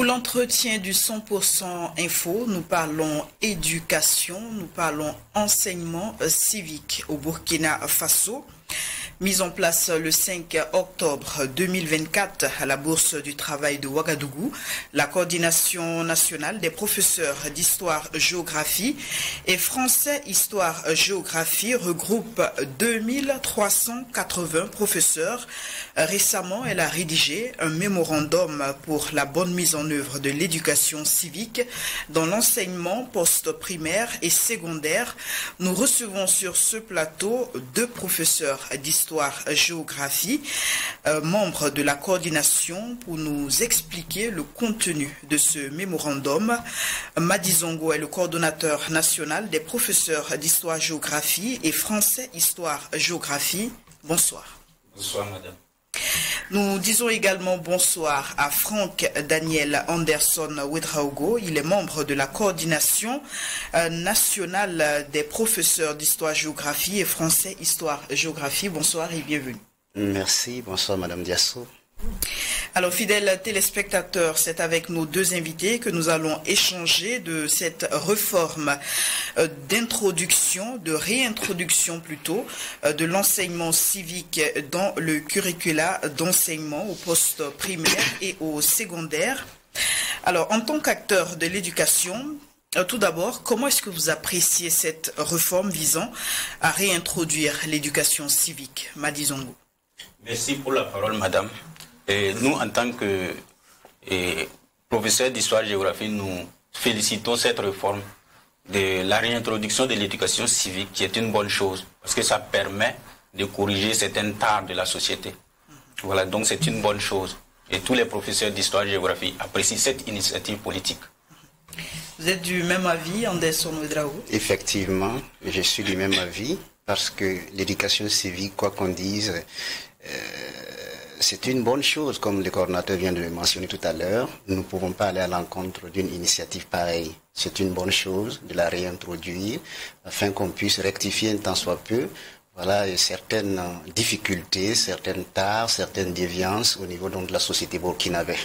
l'entretien du 100% info, nous parlons éducation, nous parlons enseignement civique au Burkina Faso. Mise en place le 5 octobre 2024 à la Bourse du Travail de Ouagadougou, la coordination nationale des professeurs d'histoire-géographie et français histoire-géographie regroupe 2380 professeurs. Récemment, elle a rédigé un mémorandum pour la bonne mise en œuvre de l'éducation civique dans l'enseignement post-primaire et secondaire. Nous recevons sur ce plateau deux professeurs d'histoire-géographie, membres de la coordination, pour nous expliquer le contenu de ce mémorandum. Madi Zongo est le coordonnateur national des professeurs d'histoire-géographie et français histoire-géographie. Bonsoir. Bonsoir, madame. Nous disons également bonsoir à Franck Daniel Anderson Ouedraogo. Il est membre de la coordination nationale des professeurs d'histoire-géographie et français histoire-géographie. Bonsoir et bienvenue. Merci, bonsoir madame Diasso. Alors, fidèles téléspectateurs, c'est avec nos deux invités que nous allons échanger de cette réforme d'introduction, de réintroduction plutôt, de l'enseignement civique dans le curricula d'enseignement au poste primaire et au secondaire. Alors, en tant qu'acteur de l'éducation, tout d'abord, comment est-ce que vous appréciez cette réforme visant à réintroduire l'éducation civique? Madi Zongo. Merci pour la parole, madame. Et nous, en tant que professeurs d'histoire-géographie, nous félicitons cette réforme de la réintroduction de l'éducation civique, qui est une bonne chose, parce que ça permet de corriger certains tares de la société. Voilà, donc c'est une bonne chose. Et tous les professeurs d'histoire-géographie apprécient cette initiative politique. Vous êtes du même avis, Anderson Ouedraogo? Effectivement, je suis du même avis, parce que l'éducation civique, quoi qu'on dise, c'est une bonne chose, comme le coordinateur vient de le mentionner tout à l'heure. Nous ne pouvons pas aller à l'encontre d'une initiative pareille. C'est une bonne chose de la réintroduire afin qu'on puisse rectifier un tant soit peu, voilà, certaines difficultés, certaines tares, certaines déviances au niveau donc de la société burkinabé.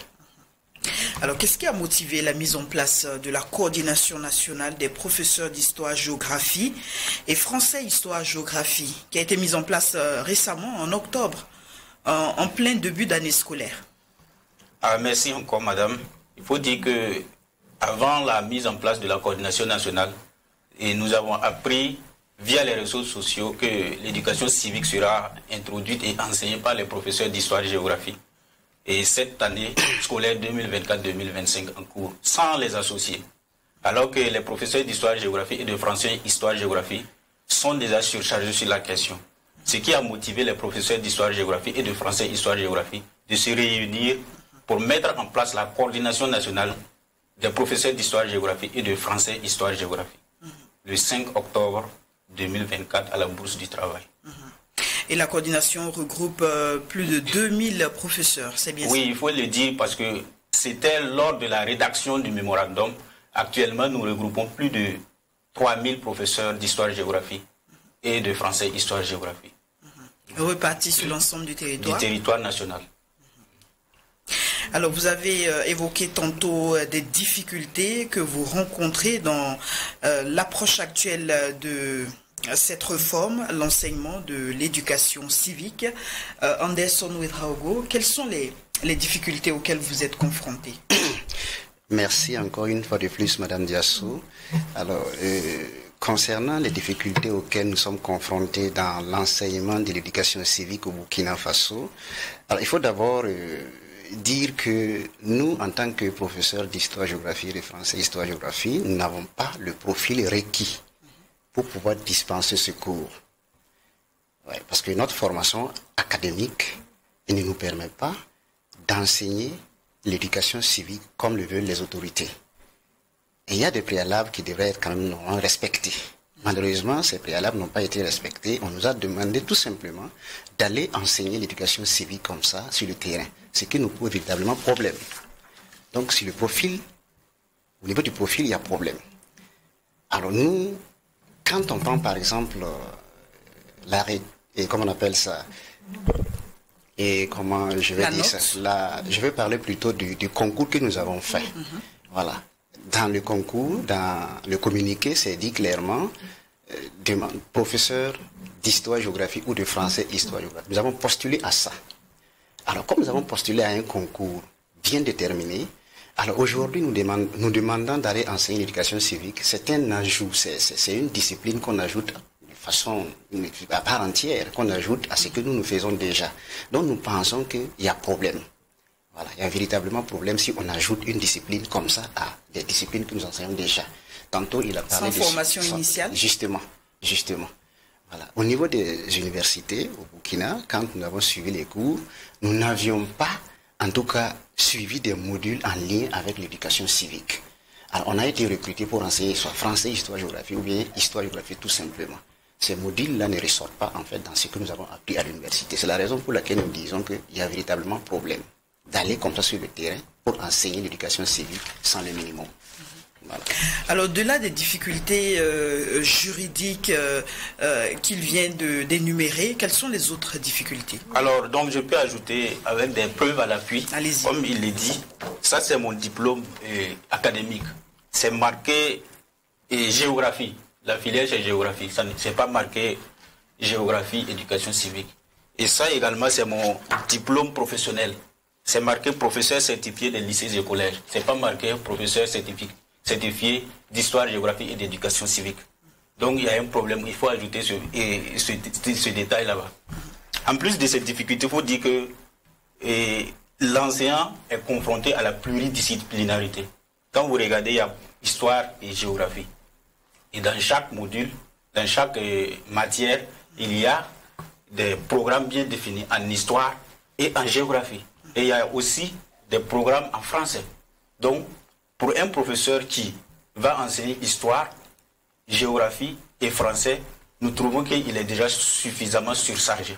Alors, qu'est-ce qui a motivé la mise en place de la coordination nationale des professeurs d'histoire-géographie et français histoire-géographie, qui a été mise en place récemment en octobre, en plein début d'année scolaire? Merci encore, madame. Il faut dire que avant la mise en place de la coordination nationale, et nous avons appris via les réseaux sociaux que l'éducation civique sera introduite et enseignée par les professeurs d'histoire-géographie. Et cette année scolaire 2024-2025 en cours, sans les associer. Alors que les professeurs d'histoire-géographie et de français histoire-géographie sont déjà surchargés sur la question. Ce qui a motivé les professeurs d'histoire-géographie et de français histoire-géographie de se réunir pour mettre en place la coordination nationale des professeurs d'histoire-géographie et de français histoire-géographie. Le 5 octobre 2024 à la Bourse du Travail. Et la coordination regroupe plus de 2000 professeurs, c'est bien ça? Oui, il faut le dire parce que c'était lors de la rédaction du mémorandum. Actuellement, nous regroupons plus de 3000 professeurs d'histoire-géographie et de français histoire-géographie. Repartis sur l'ensemble du territoire? Du territoire national. Alors, vous avez évoqué tantôt des difficultés que vous rencontrez dans l'approche actuelle de cette réforme, l'enseignement de l'éducation civique. Anderson Ouedraogo, quelles sont les difficultés auxquelles vous êtes confrontés? Merci encore une fois de plus, madame Diasso. Alors, concernant les difficultés auxquelles nous sommes confrontés dans l'enseignement de l'éducation civique au Burkina Faso, alors il faut d'abord dire que nous, en tant que professeurs d'histoire-géographie et de français histoire-géographie, nous n'avons pas le profil requis pour pouvoir dispenser ce cours. Ouais, parce que notre formation académique ne nous permet pas d'enseigner l'éducation civique comme le veulent les autorités. Et il y a des préalables qui devraient être quand même respectés. Malheureusement, ces préalables n'ont pas été respectés. On nous a demandé tout simplement d'aller enseigner l'éducation civique comme ça sur le terrain, ce qui nous pose véritablement problème. Donc, sur le profil, au niveau du profil, il y a problème. Alors nous, quand on prend par exemple comment on appelle ça, Et comment je vais dire ça? Là, je vais parler plutôt du concours que nous avons fait. Voilà. Dans le concours, dans le communiqué, c'est dit clairement, professeur d'histoire-géographie ou de français histoire-géographie. Nous avons postulé à ça. Alors, comme nous avons postulé à un concours bien déterminé, alors aujourd'hui, nous demandons d'aller enseigner l'éducation civique. C'est un ajout, c'est une discipline qu'on ajoute de façon à part entière, qu'on ajoute à ce que nous faisons déjà. Donc, nous pensons qu'il y a problème. Voilà, il y a véritablement problème si on ajoute une discipline comme ça à des disciplines que nous enseignons déjà. Tantôt, il a parlé de formation initiale. Justement. Voilà. Au niveau des universités au Burkina, quand nous avons suivi les cours, nous n'avions pas, en tout cas, suivi des modules en lien avec l'éducation civique. Alors, on a été recruté pour enseigner soit français, histoire, géographie ou bien histoire, géographie tout simplement. Ces modules-là ne ressortent pas en fait dans ce que nous avons appris à l'université. C'est la raison pour laquelle nous disons qu'il y a véritablement problème d'aller comme ça sur le terrain pour enseigner l'éducation civique sans le minimum. Voilà. Alors, au-delà des difficultés juridiques qu'il vient d'énumérer, quelles sont les autres difficultés? Alors, donc, je peux ajouter avec des preuves à l'appui. Allez-y. Comme il l'a dit, ça c'est mon diplôme académique. C'est marqué géographie. La filière c'est géographie. Ça n'est pas marqué géographie, éducation civique. Et ça également, c'est mon diplôme professionnel. C'est marqué professeur certifié des lycées et collèges. C'est pas marqué professeur certifié d'histoire, géographie et d'éducation civique. Donc il y a un problème, il faut ajouter ce détail là-bas. En plus de cette difficulté, il faut dire que l'enseignant est confronté à la pluridisciplinarité. Quand vous regardez, il y a histoire et géographie. Et dans chaque module, dans chaque matière, il y a des programmes bien définis en histoire et en géographie. Et il y a aussi des programmes en français. Donc, pour un professeur qui va enseigner histoire, géographie et français, nous trouvons qu'il est déjà suffisamment surchargé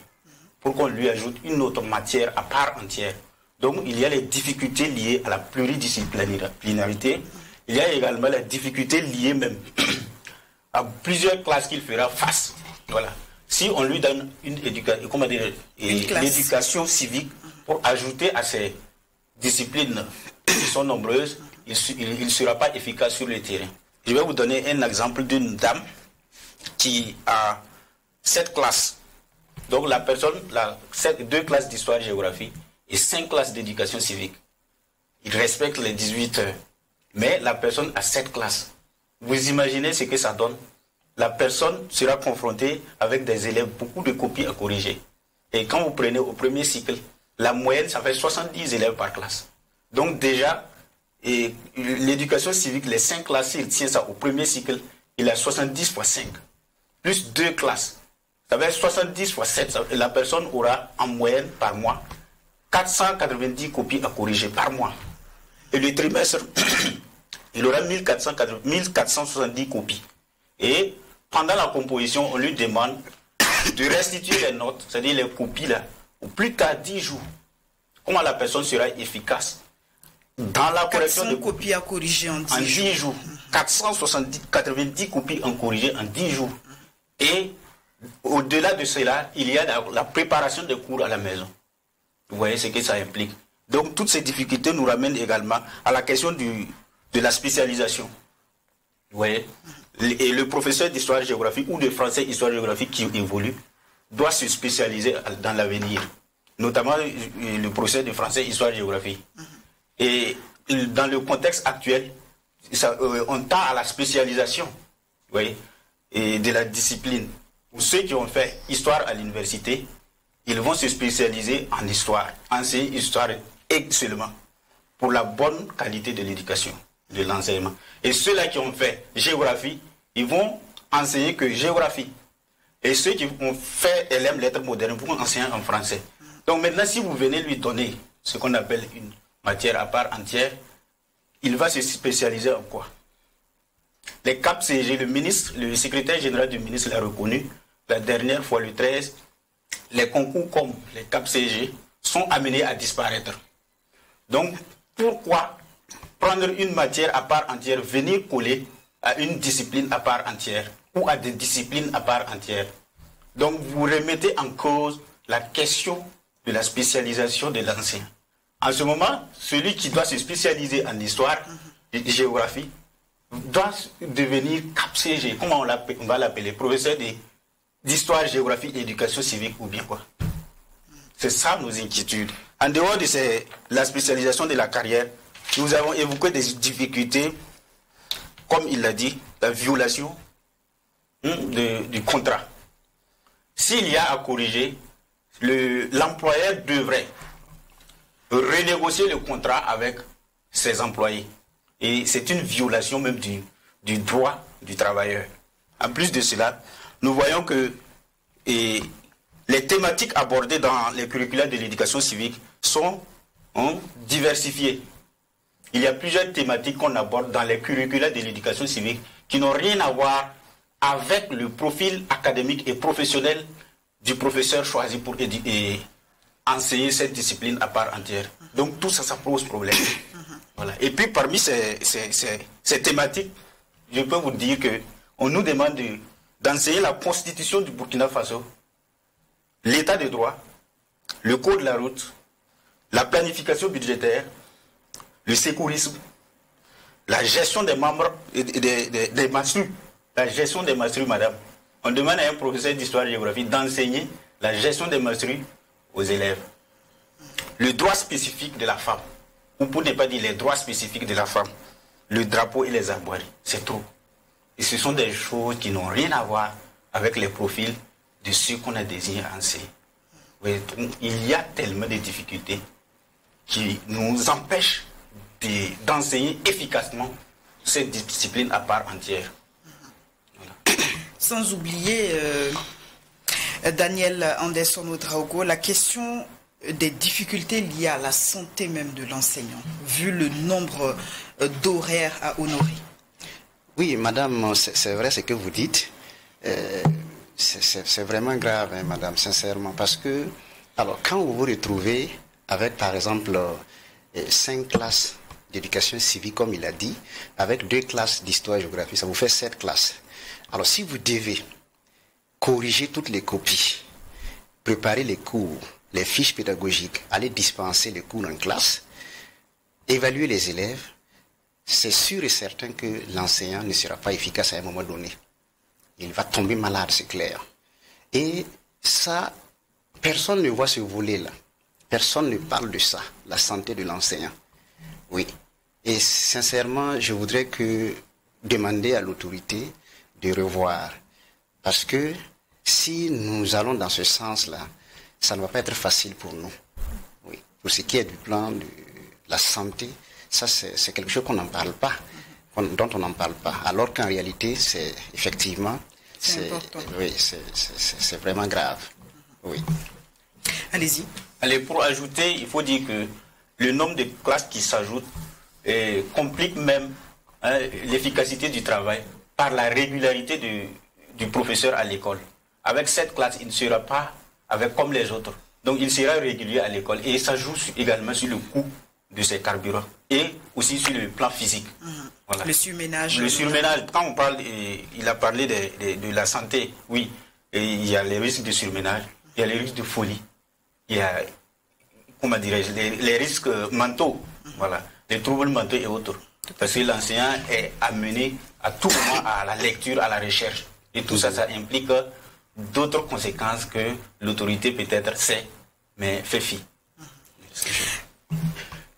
pour qu'on lui ajoute une autre matière à part entière. Donc, il y a les difficultés liées à la pluridisciplinarité. Il y a également les difficultés liées même à plusieurs classes qu'il fera face. Voilà. Si on lui donne l'éducation civique pour ajouter à ces disciplines qui sont nombreuses, il ne sera pas efficace sur le terrain. Je vais vous donner un exemple d'une dame qui a 7 classes. Donc la personne, 2 classes d'histoire et géographie et 5 classes d'éducation civique. Il respecte les 18 heures. Mais la personne a 7 classes. Vous imaginez ce que ça donne? La personne sera confrontée avec des élèves, beaucoup de copies à corriger. Et quand vous prenez au premier cycle, la moyenne, ça fait 70 élèves par classe. Donc déjà, l'éducation civique, les 5 classes, il tient ça au premier cycle, il a 70 fois 5. Plus 2 classes. Ça fait 70 fois 7. La personne aura en moyenne par mois 490 copies à corriger par mois. Et le trimestre, il aura 1470 copies. Et pendant la composition, on lui demande de restituer les notes, c'est-à-dire les copies là, au plus tard 10 jours. Comment la personne sera efficace dans la correction de copies à corriger en 10 jours. 490 copies à corriger en 10 jours. Et au-delà de cela, il y a la préparation des cours à la maison. Vous voyez ce que ça implique. Donc toutes ces difficultés nous ramènent également à la question de la spécialisation. Vous voyez. Et le professeur d'histoire-géographie ou de français histoire-géographie qui évolue doit se spécialiser dans l'avenir. Notamment le professeur de français histoire-géographie. Et dans le contexte actuel, on tend à la spécialisation, vous voyez, et de la discipline. Pour ceux qui ont fait histoire à l'université, ils vont se spécialiser en histoire, enseigner histoire et seulement, pour la bonne qualité de l'éducation, de l'enseignement. Et ceux-là qui ont fait géographie, ils vont enseigner que géographie. Et ceux qui ont fait LM, lettres modernes, vont enseigner en français. Donc maintenant, si vous venez lui donner ce qu'on appelle une matière à part entière, il va se spécialiser en quoi? Les CAP-CG, le secrétaire général du ministre l'a reconnu, la dernière fois, le 13, les concours comme les CAP-CG sont amenés à disparaître. Donc, pourquoi prendre une matière à part entière, venir coller à une discipline à part entière ou à des disciplines à part entière? Donc, vous remettez en cause la question de la spécialisation de l'enseignant. En ce moment, celui qui doit se spécialiser en histoire et géographie doit devenir CAPCG, comment on va l'appeler, professeur d'histoire, géographie et éducation civique ou bien quoi. C'est ça nos inquiétudes. En dehors de la spécialisation de la carrière, nous avons évoqué des difficultés, comme il l'a dit, la violation du contrat. S'il y a à corriger, l'employeur devrait renégocier le contrat avec ses employés. Et c'est une violation même du droit du travailleur. En plus de cela, nous voyons que les thématiques abordées dans les curricula de l'éducation civique sont diversifiées. Il y a plusieurs thématiques qu'on aborde dans les curricula de l'éducation civique qui n'ont rien à voir avec le profil académique et professionnel du professeur choisi pour enseigner cette discipline à part entière. Donc tout ça, ça pose problème. Voilà. Et puis parmi ces thématiques, je peux vous dire qu'on nous demande d'enseigner la constitution du Burkina Faso, l'état de droit, le code de la route, la planification budgétaire, le sécurisme, la gestion des membres des mastrues, la gestion des mastrues, madame. On demande à un professeur d'histoire-géographie d'enseigner la gestion des mastrues aux élèves. Le droit spécifique de la femme, ou pour ne pas dire les droits spécifiques de la femme, le drapeau et les armoiries, c'est trop. Et ce sont des choses qui n'ont rien à voir avec les profils de ceux qu'on a désignés à enseigner. Oui, il y a tellement de difficultés qui nous empêchent d'enseigner efficacement cette discipline à part entière. Voilà. Sans oublier, Daniel Anderson Ouedraogo, la question des difficultés liées à la santé même de l'enseignant, vu le nombre d'horaires à honorer. Oui, madame, c'est vrai ce que vous dites. C'est vraiment grave, hein, madame, sincèrement, parce que, alors, quand vous vous retrouvez avec, par exemple, 5 classes d'éducation civique, comme il a dit, avec 2 classes d'histoire-géographie, ça vous fait 7 classes. Alors, si vous devez corriger toutes les copies, préparer les cours, les fiches pédagogiques, aller dispenser les cours en classe, évaluer les élèves, c'est sûr et certain que l'enseignant ne sera pas efficace à un moment donné. Il va tomber malade, c'est clair. Et ça, personne ne voit ce volet-là. Personne ne parle de ça, la santé de l'enseignant. Oui. Et sincèrement, je voudrais demander à l'autorité de revoir. Parce que si nous allons dans ce sens-là, ça ne va pas être facile pour nous. Oui. Pour ce qui est du plan de la santé, ça c'est quelque chose qu'on n'en parle pas, dont on n'en parle pas. Alors qu'en réalité, c'est effectivement, c'est vraiment grave. Oui. Allez-y. Allez, pour ajouter, il faut dire que le nombre de classes qui s'ajoutent complique même l'efficacité du travail par la régularité du professeur à l'école. Avec cette classe, il ne sera pas comme les autres. Donc il sera régulier à l'école et ça joue également sur le coût de ses carburants et aussi sur le plan physique. Voilà. Le surménage. Le surménage, quand on parle, il a parlé de la santé, oui, et il y a les risques de surménage, il y a les risques de folie, il y a, comment dirais-je, les risques mentaux, voilà, les troubles mentaux et autres. Parce que l'enseignant est amené à tout moment à la lecture, à la recherche. Et tout ça, ça implique d'autres conséquences que l'autorité peut-être sait, mais fait fi.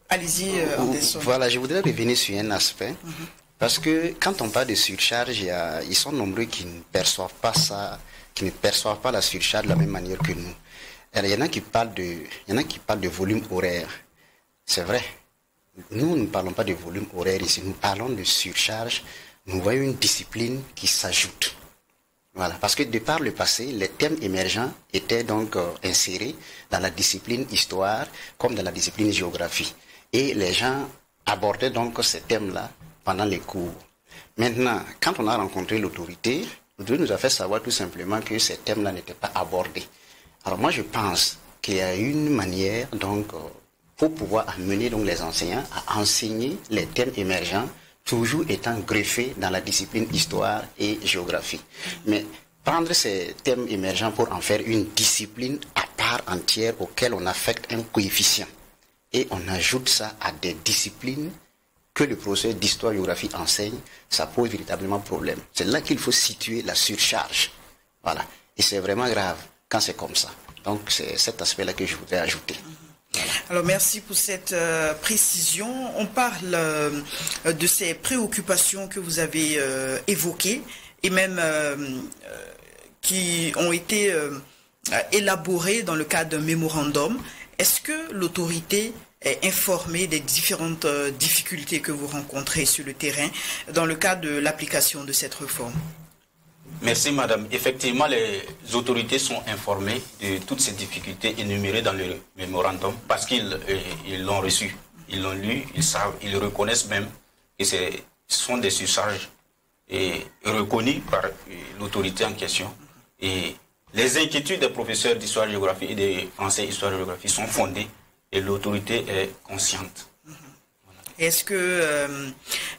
Allez-y, Anderson. Voilà, je voudrais revenir sur un aspect. Parce que quand on parle de surcharge, ils sont nombreux qui ne perçoivent pas ça, qui ne perçoivent pas la surcharge de la même manière que nous. Alors, il y en a qui parlent de volume horaire. C'est vrai. Nous ne parlons pas de volume horaire ici, nous parlons de surcharge. Nous voyons une discipline qui s'ajoute. Voilà, parce que de par le passé, les thèmes émergents étaient donc insérés dans la discipline histoire comme dans la discipline géographie. Et les gens abordaient donc ces thèmes-là pendant les cours. Maintenant, quand on a rencontré l'autorité nous a fait savoir tout simplement que ces thèmes-là n'étaient pas abordés. Alors moi, je pense qu'il y a une manière donc pour pouvoir amener donc les enseignants à enseigner les thèmes émergents, toujours étant greffés dans la discipline histoire et géographie. Mais prendre ces thèmes émergents pour en faire une discipline à part part entière auquel on affecte un coefficient. Et on ajoute ça à des disciplines que le professeur d'histoire-géographie enseigne, ça pose véritablement problème. C'est là qu'il faut situer la surcharge. Voilà. Et c'est vraiment grave quand c'est comme ça. Donc c'est cet aspect-là que je voudrais ajouter. Voilà. Alors merci pour cette précision. On parle de ces préoccupations que vous avez évoquées et même qui ont été élaborées dans le cadre d'un mémorandum. Est-ce que l'autorité est informée des différentes difficultés que vous rencontrez sur le terrain dans le cadre de l'application de cette réforme? Merci madame. Effectivement, les autorités sont informées de toutes ces difficultés énumérées dans le mémorandum parce qu'ils l'ont reçu, ils l'ont lu, ils savent, ils reconnaissent même que ce sont des surcharges reconnues par l'autorité en question. Et les inquiétudes des professeurs d'histoire-géographie et des français histoire-géographie sont fondées et l'autorité est consciente. Est-ce que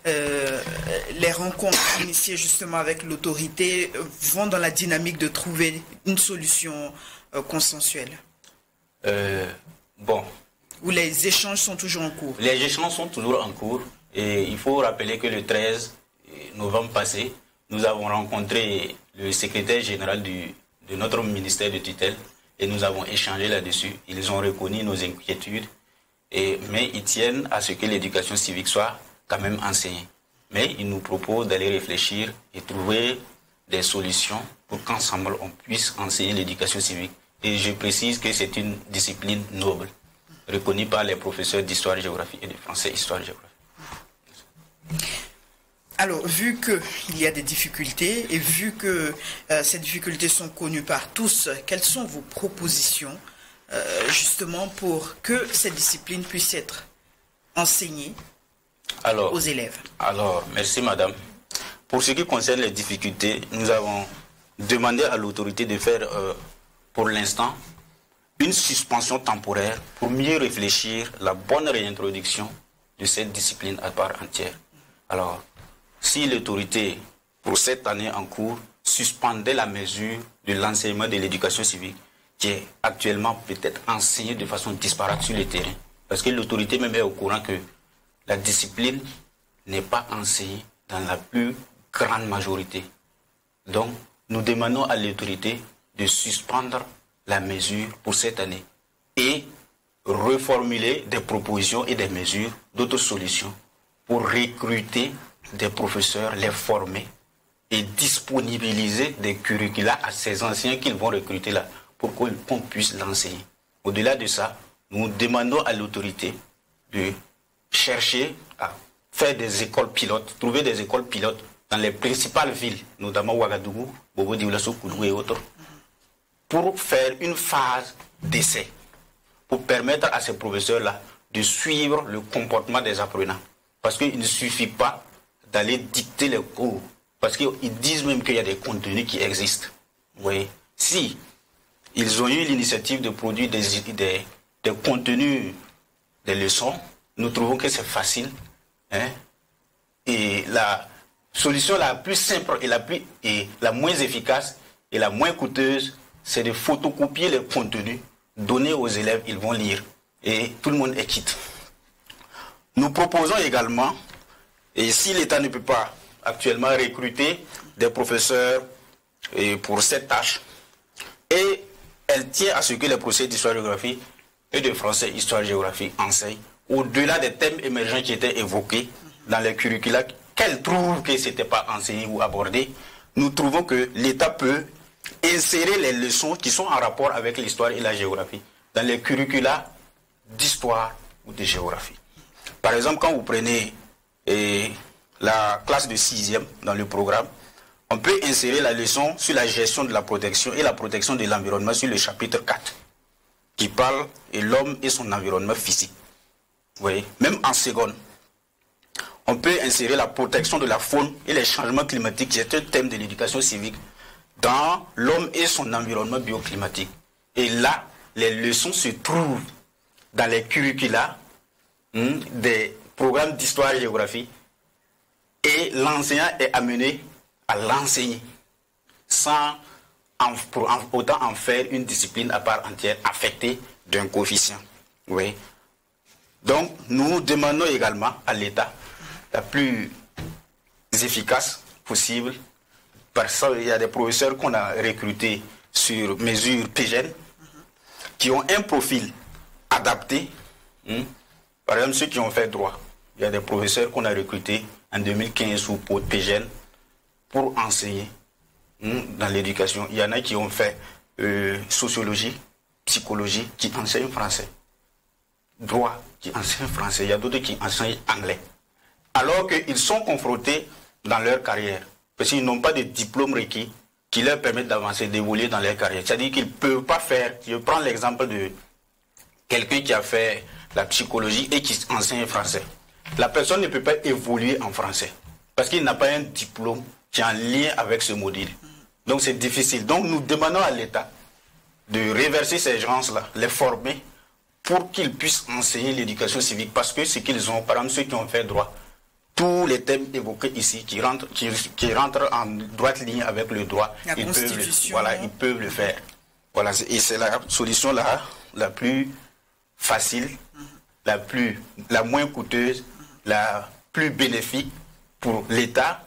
les rencontres initiées justement avec l'autorité vont dans la dynamique de trouver une solution consensuelle? Bon. Ou les échanges sont toujours en cours? Les échanges sont toujours en cours et il faut rappeler que le 13 novembre passé, nous avons rencontré le secrétaire général de notre ministère de tutelle et nous avons échangé là-dessus. Ils ont reconnu nos inquiétudes. Mais ils tiennent à ce que l'éducation civique soit quand même enseignée. Mais ils nous proposent d'aller réfléchir et trouver des solutions pour qu'ensemble on puisse enseigner l'éducation civique. Et je précise que c'est une discipline noble, reconnue par les professeurs d'histoire-géographie et de français histoire-géographie. Alors, vu qu'il y a des difficultés et vu que ces difficultés sont connues par tous, quelles sont vos propositions justement pour que cette discipline puisse être enseignée aux élèves? Alors, merci madame. Pour ce qui concerne les difficultés, nous avons demandé à l'autorité de faire pour l'instant une suspension temporaire pour mieux réfléchir la bonne réintroduction de cette discipline à part entière. Alors, si l'autorité pour cette année en cours suspendait la mesure de l'enseignement de l'éducation civique, qui est actuellement peut-être enseigné de façon disparate sur le terrain. Parce que l'autorité même est au courant que la discipline n'est pas enseignée dans la plus grande majorité. Donc, nous demandons à l'autorité de suspendre la mesure pour cette année et reformuler des propositions et des mesures, d'autres solutions pour recruter des professeurs, les former et disponibiliser des curricula à ces enseignants qu'ils vont recruter là, pour qu'on puisse l'enseigner. Au-delà de ça, nous demandons à l'autorité de chercher à faire des écoles pilotes, trouver des écoles pilotes dans les principales villes, notamment Ouagadougou, Bobo Dioulasso, Koulou et autres, pour faire une phase d'essai, pour permettre à ces professeurs-là de suivre le comportement des apprenants. Parce qu'il ne suffit pas d'aller dicter les cours, parce qu'ils disent même qu'il y a des contenus qui existent. Vous voyez, si ils ont eu l'initiative de produire des contenus, des leçons, nous trouvons que c'est facile. Hein? Et la solution la plus simple et la moins efficace et la moins coûteuse, c'est de photocopier les contenus, donner aux élèves, ils vont lire. Et tout le monde est quitte. Nous proposons également, et si l'État ne peut pas actuellement recruter des professeurs pour cette tâche, et elle tient à ce que les professeurs d'histoire-géographie et de français histoire-géographie enseignent, au-delà des thèmes émergents qui étaient évoqués dans les curricula, qu'elle trouve que ce n'était pas enseigné ou abordé, nous trouvons que l'État peut insérer les leçons qui sont en rapport avec l'histoire et la géographie dans les curricula d'histoire ou de géographie. Par exemple, quand vous prenez la classe de 6e dans le programme, on peut insérer la leçon sur la gestion de la protection et la protection de l'environnement sur le chapitre 4, qui parle de l'homme et son environnement physique. Vous voyez, même en seconde, on peut insérer la protection de la faune et les changements climatiques, qui est un thème de l'éducation civique, dans l'homme et son environnement bioclimatique. Et là, les leçons se trouvent dans les curricula des programmes d'histoire et géographie, et l'enseignant est amené à l'enseigner sans autant en faire une discipline à part entière affectée d'un coefficient. Oui. Donc, nous demandons également à l'État la plus efficace possible, parce qu'il y a des professeurs qu'on a recrutés sur mesure PGN qui ont un profil adapté. Par exemple, ceux qui ont fait droit, il y a des professeurs qu'on a recrutés en 2015 sous PGN pour enseigner dans l'éducation. Il y en a qui ont fait sociologie, psychologie, qui enseignent français. Droit, qui enseignent français. Il y a d'autres qui enseignent anglais. Alors qu'ils sont confrontés dans leur carrière, parce qu'ils n'ont pas de diplôme requis qui leur permettent d'avancer, d'évoluer dans leur carrière. C'est-à-dire qu'ils ne peuvent pas faire, je prends l'exemple de quelqu'un qui a fait la psychologie et qui enseigne français. La personne ne peut pas évoluer en français, parce qu'il n'a pas un diplôme qui est en lien avec ce module. Donc c'est difficile. Donc nous demandons à l'État de reverser ces gens-là, les former, pour qu'ils puissent enseigner l'éducation civique, parce que ce qu'ils ont, par exemple ceux qui ont fait droit, tous les thèmes évoqués ici qui rentrent en droite ligne avec le droit, ils peuvent le faire. Voilà, et c'est la solution la plus facile, la moins coûteuse, la plus bénéfique pour l'État,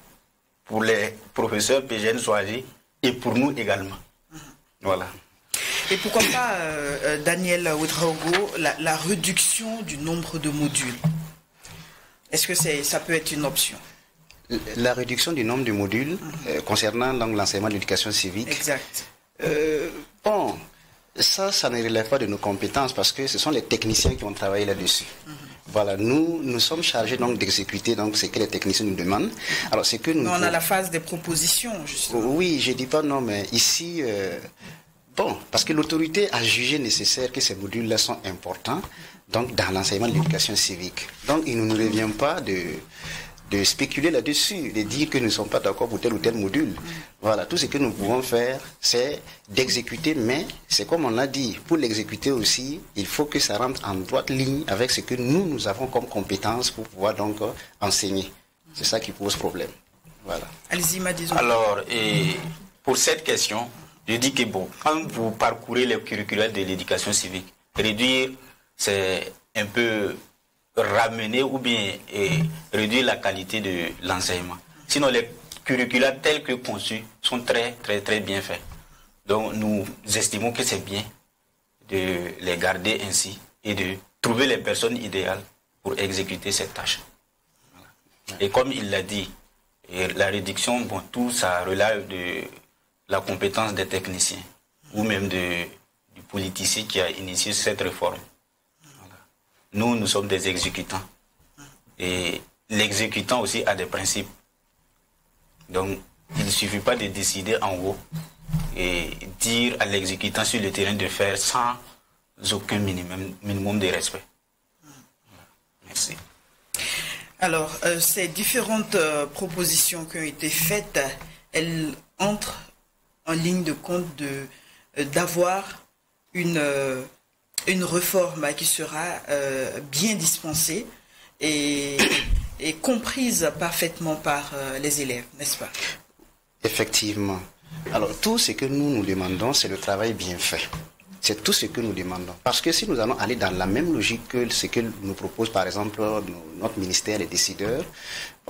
pour les professeurs PGN choisis et pour nous également. Voilà. Et pourquoi pas, Daniel Ouedraogo, la réduction du nombre de modules? Est-ce que ça peut être une option? La réduction du nombre de modules concernant l'enseignement de l'éducation civique. Exact. Bon, ça ne relève pas de nos compétences parce que ce sont les techniciens qui ont travaillé là-dessus. Voilà, nous sommes chargés donc d'exécuter ce que les techniciens nous demandent. Alors, c'est que on a la phase des propositions, justement. Oui, je ne dis pas non, mais ici, parce que l'autorité a jugé nécessaire que ces modules-là sont importants donc dans l'enseignement de l'éducation civique. Donc, il ne nous revient pas de spéculer là-dessus, de dire que nous ne sommes pas d'accord pour tel ou tel module. Voilà, tout ce que nous pouvons faire, c'est d'exécuter, mais c'est comme on l'a dit, pour l'exécuter aussi, il faut que ça rentre en droite ligne avec ce que nous avons comme compétence pour pouvoir donc enseigner. C'est ça qui pose problème. Voilà. Allez-y, disons. Alors, pour cette question, je dis que quand vous parcourez les curricula de l'éducation civique, réduire, c'est un peu ramener ou bien réduire la qualité de l'enseignement. Sinon, les curricula tels que conçus sont très, très, très bien faits. Donc, nous estimons que c'est bien de les garder ainsi et de trouver les personnes idéales pour exécuter cette tâche. Voilà. Et comme il l'a dit, la réduction, tout ça relève de la compétence des techniciens ou même du politicien qui a initié cette réforme. Nous sommes des exécutants. Et l'exécutant aussi a des principes. Donc, il ne suffit pas de décider en haut et dire à l'exécutant sur le terrain de faire sans aucun minimum de respect. Merci. Alors, ces différentes propositions qui ont été faites, elles entrent en ligne de compte d'avoir une réforme qui sera bien dispensée et comprise parfaitement par les élèves, n'est-ce pas? Effectivement. Alors, tout ce que nous demandons, c'est le travail bien fait. C'est tout ce que nous demandons. Parce que si nous allons aller dans la même logique que ce que nous propose, par exemple, notre ministère, les décideurs,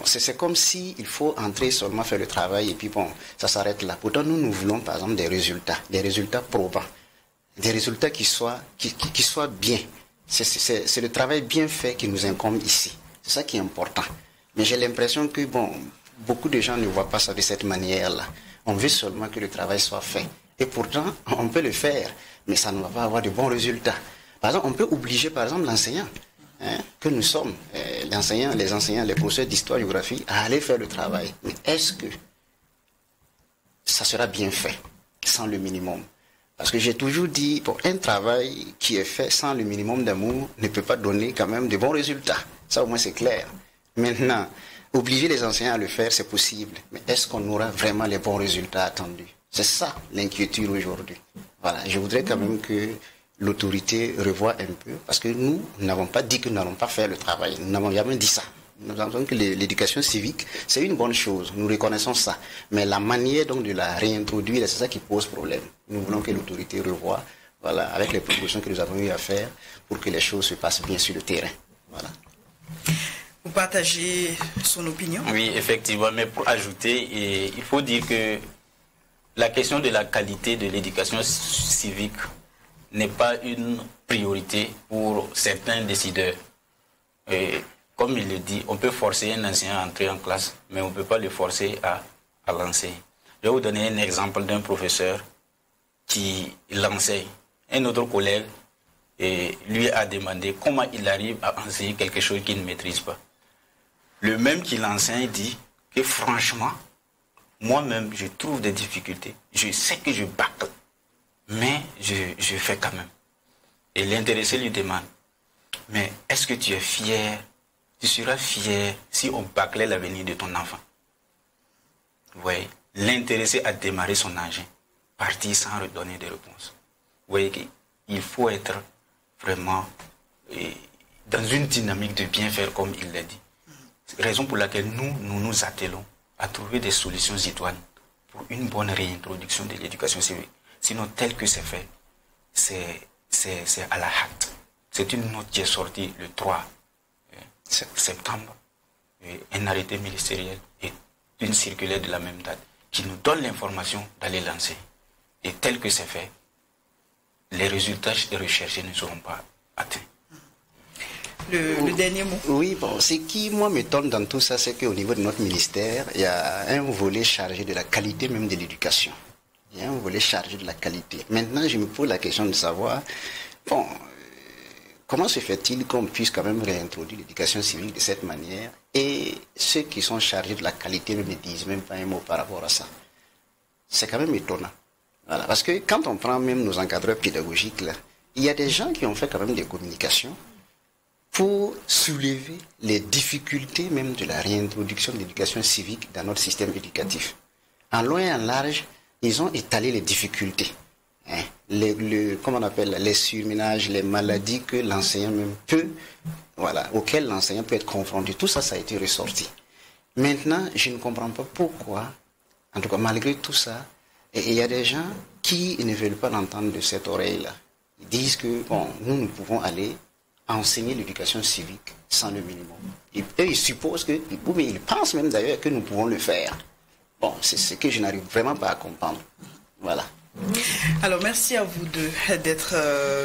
c'est comme s'il faut entrer seulement faire le travail et puis ça s'arrête là. Pourtant, nous voulons, par exemple, des résultats probants. Des résultats qui soient bien. C'est le travail bien fait qui nous incombe ici. C'est ça qui est important. Mais j'ai l'impression que, beaucoup de gens ne voient pas ça de cette manière-là. On veut seulement que le travail soit fait. Et pourtant, on peut le faire, mais ça ne va pas avoir de bons résultats. Par exemple, on peut obliger, par exemple, l'enseignant, que nous sommes, les enseignants, les professeurs d'histoire, géographie, à aller faire le travail. Mais est-ce que ça sera bien fait, sans le minimum? Parce que j'ai toujours dit, un travail qui est fait sans le minimum d'amour ne peut pas donner quand même de bons résultats. Ça, au moins, c'est clair. Maintenant, obliger les enseignants à le faire, c'est possible. Mais est-ce qu'on aura vraiment les bons résultats attendus? C'est ça l'inquiétude aujourd'hui. Voilà, je voudrais quand même que l'autorité revoie un peu, parce que nous n'avons pas dit que nous n'allons pas faire le travail. Nous n'avons jamais dit ça. Nous pensons que l'éducation civique, c'est une bonne chose. Nous reconnaissons ça. Mais la manière donc de la réintroduire, c'est ça qui pose problème. Nous voulons que l'autorité revoie, voilà, avec les propositions que nous avons eu à faire pour que les choses se passent bien sur le terrain. Voilà. Vous partagez son opinion? Oui, effectivement. Mais pour ajouter, il faut dire que la question de la qualité de l'éducation civique n'est pas une priorité pour certains décideurs. Et comme il le dit, on peut forcer un enseignant à entrer en classe, mais on ne peut pas le forcer à l'enseigner. Je vais vous donner un exemple d'un professeur qui l'enseigne. Un autre collègue lui a demandé comment il arrive à enseigner quelque chose qu'il ne maîtrise pas. Le même qui l'enseigne dit que franchement, moi-même, je trouve des difficultés. Je sais que je bâcle, mais je fais quand même. Et l'intéressé lui demande, mais est-ce que tu es fier? Tu seras fier si on bâclait l'avenir de ton enfant. Vous voyez, l'intéressé a démarré son engin, parti sans redonner de réponse. Vous voyez qu'il faut être vraiment dans une dynamique de bien faire comme il l'a dit. C'est la raison pour laquelle nous nous attelons à trouver des solutions idoines pour une bonne réintroduction de l'éducation civique. Sinon, tel que c'est fait, c'est à la hâte. C'est une note qui est sortie le 3 septembre, un arrêté ministériel et une circulaire de la même date qui nous donne l'information d'aller lancer. Et tel que c'est fait, les résultats recherchés ne seront pas atteints. Le dernier mot. Oui, bon, ce qui, moi, m'étonne dans tout ça, c'est qu'au niveau de notre ministère, il y a un volet chargé de la qualité même de l'éducation. Il y a un volet chargé de la qualité. Maintenant, je me pose la question de savoir, bon, comment se fait-il qu'on puisse quand même réintroduire l'éducation civique de cette manière et ceux qui sont chargés de la qualité ne me disent même pas un mot par rapport à ça. C'est quand même étonnant. Voilà, parce que quand on prend même nos encadreurs pédagogiques, là, il y a des gens qui ont fait quand même des communications pour soulever les difficultés même de la réintroduction de l'éducation civique dans notre système éducatif. En loin et en large, ils ont étalé les difficultés. Comment on appelle, les surménages, les maladies que l'enseignant même peut, voilà, auxquelles l'enseignant peut être confronté. Tout ça, ça a été ressorti. Maintenant, je ne comprends pas pourquoi, en tout cas malgré tout ça, il y a des gens qui ne veulent pas l'entendre de cette oreille-là. Ils disent que, bon, nous pouvons aller enseigner l'éducation civique sans le minimum. Et eux, ils supposent que, mais ils pensent même d'ailleurs que nous pouvons le faire. Bon, c'est ce que je n'arrive vraiment pas à comprendre. Voilà. Alors, merci à vous d'être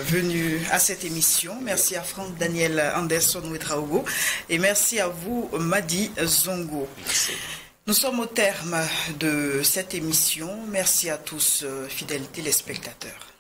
venus à cette émission. Merci à Franck Daniel Anderson Ouetraogo et merci à vous, Madi Zongo. Merci. Nous sommes au terme de cette émission. Merci à tous, fidèles téléspectateurs.